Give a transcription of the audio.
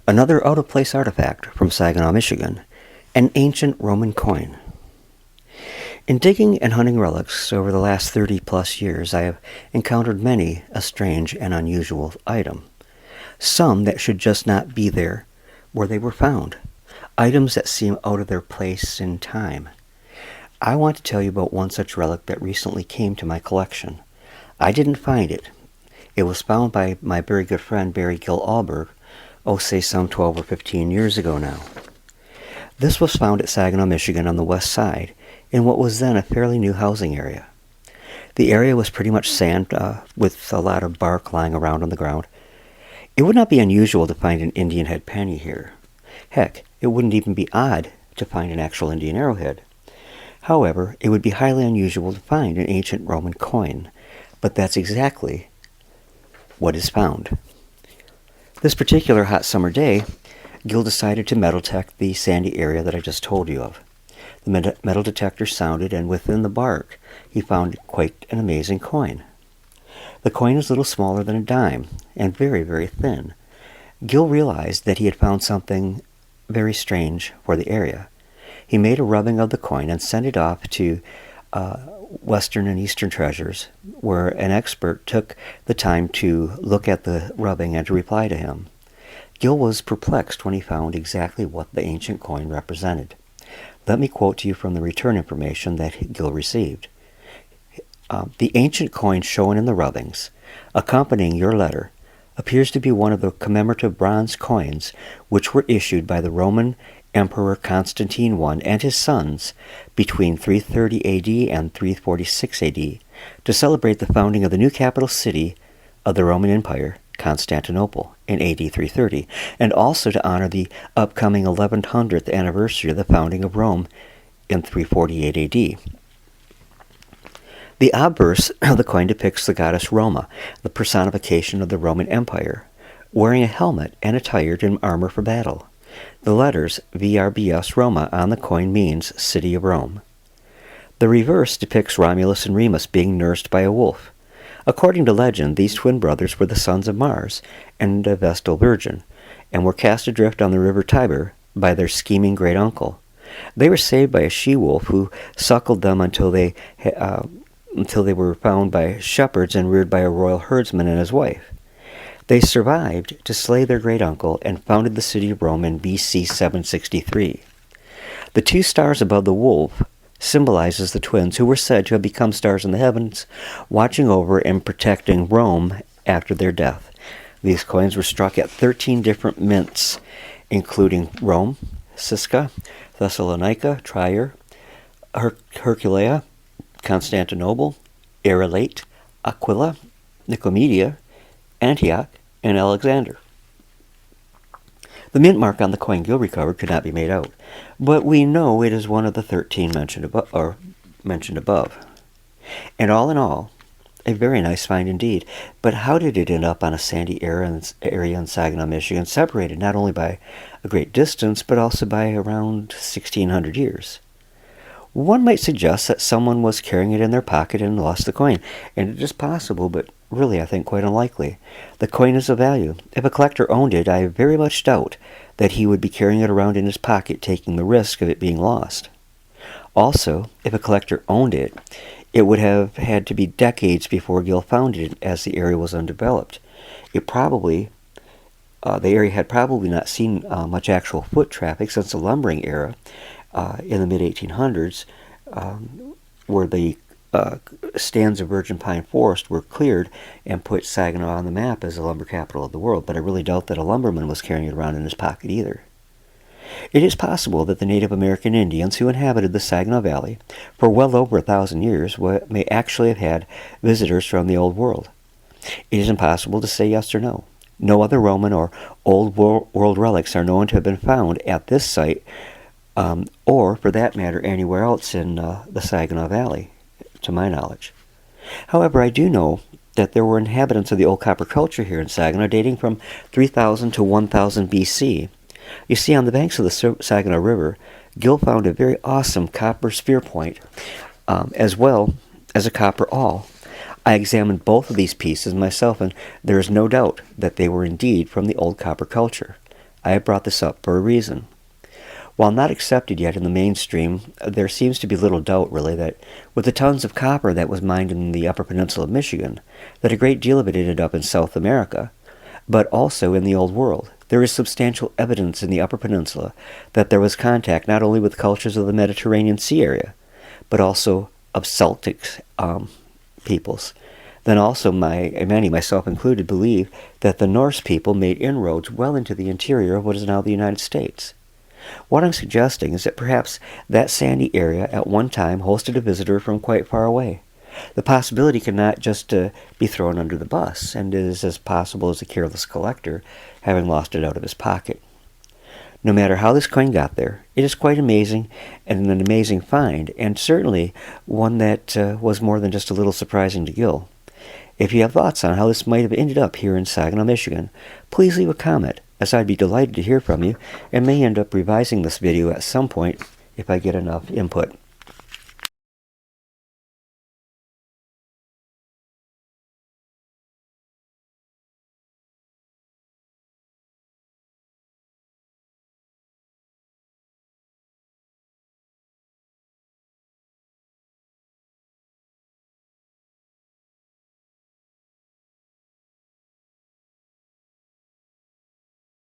Another out-of-place artifact from Saginaw, Michigan, an ancient Roman coin. In digging and hunting relics over the last 30-plus years, I have encountered many a strange and unusual item. Some that should just not be there where they were found. Items that seem out of their place in time. I want to tell you about one such relic that recently came to my collection. I didn't find it. It was found by my very good friend Barry Gill Alberg, say some 12 or 15 years ago now. This was found at Saginaw, Michigan on the west side, in what was then a fairly new housing area. The area was pretty much sand with a lot of bark lying around on the ground. It would not be unusual to find an Indian head penny here. Heck, it wouldn't even be odd to find an actual Indian arrowhead. However, it would be highly unusual to find an ancient Roman coin, but that's exactly what is found. This particular hot summer day, Gill decided to metal detect the sandy area that I just told you of. The metal detector sounded, and within the bark, he found quite an amazing coin. The coin is a little smaller than a dime, and very, very thin. Gill realized that he had found something very strange for the area. He made a rubbing of the coin and sent it off to Western and Eastern Treasures, where an expert took the time to look at the rubbing and to reply to him. Gill was perplexed when he found exactly what the ancient coin represented. Let me quote to you from the return information that Gill received. The ancient coin shown in the rubbings, accompanying your letter, appears to be one of the commemorative bronze coins which were issued by the Roman Emperor Constantine I and his sons between 330 AD and 346 AD to celebrate the founding of the new capital city of the Roman Empire, Constantinople, in AD 330, and also to honor the upcoming 1100th anniversary of the founding of Rome in 348 AD. The obverse of the coin depicts the goddess Roma, the personification of the Roman Empire, wearing a helmet and attired in armor for battle. The letters VRBS Roma on the coin means City of Rome. The reverse depicts Romulus and Remus being nursed by a wolf. According to legend, these twin brothers were the sons of Mars and a Vestal Virgin, and were cast adrift on the river Tiber by their scheming great-uncle. They were saved by a she-wolf who suckled them until they were found by shepherds and reared by a royal herdsman and his wife. They survived to slay their great-uncle and founded the city of Rome in BC 763. The two stars above the wolf symbolizes the twins who were said to have become stars in the heavens, watching over and protecting Rome after their death. These coins were struck at 13 different mints, including Rome, Sisca, Thessalonica, Trier, Herculea, Constantinople, Arelate, Aquila, Nicomedia, Antioch, and Alexander. The mint mark on the coin Gill recovered could not be made out, but we know it is one of the 13 mentioned above. And all in all, a very nice find indeed. But how did it end up on a sandy area in Saginaw, Michigan, separated not only by a great distance, but also by around 1,600 years? One might suggest that someone was carrying it in their pocket and lost the coin, and it is possible, but really I think quite unlikely. The coin is of value. If a collector owned it, I very much doubt that he would be carrying it around in his pocket, taking the risk of it being lost. Also, if a collector owned it, it would have had to be decades before Gill found it, as the area was undeveloped. The area had probably not seen much actual foot traffic since the lumbering era in the mid-1800s, where the stands of virgin pine forest were cleared and put Saginaw on the map as the lumber capital of the world, but I really doubt that a lumberman was carrying it around in his pocket either. It is possible that the Native American Indians who inhabited the Saginaw Valley for well over 1,000 years may actually have had visitors from the Old World. It is impossible to say yes or no. No other Roman or Old World relics are known to have been found at this site, or, for that matter, anywhere else in the Saginaw Valley, to my knowledge. However, I do know that there were inhabitants of the old copper culture here in Saginaw dating from 3000 to 1000 BC. You see, on the banks of the Saginaw River, Gill found a very awesome copper spear point, as well as a copper awl. I examined both of these pieces myself, and there is no doubt that they were indeed from the old copper culture. I have brought this up for a reason. While not accepted yet in the mainstream, there seems to be little doubt, really, that with the tons of copper that was mined in the Upper Peninsula of Michigan, that a great deal of it ended up in South America, but also in the Old World. There is substantial evidence in the Upper Peninsula that there was contact not only with cultures of the Mediterranean Sea area, but also of Celtic peoples. Then also many, myself included, believe that the Norse people made inroads well into the interior of what is now the United States. What I'm suggesting is that perhaps that sandy area at one time hosted a visitor from quite far away. The possibility cannot just be thrown under the bus, and it is as possible as a careless collector having lost it out of his pocket. No matter how this coin got there, it is quite amazing and an amazing find, and certainly one that was more than just a little surprising to Gil. If you have thoughts on how this might have ended up here in Saginaw, Michigan, please leave a comment, as I'd be delighted to hear from you, and may end up revising this video at some point if I get enough input.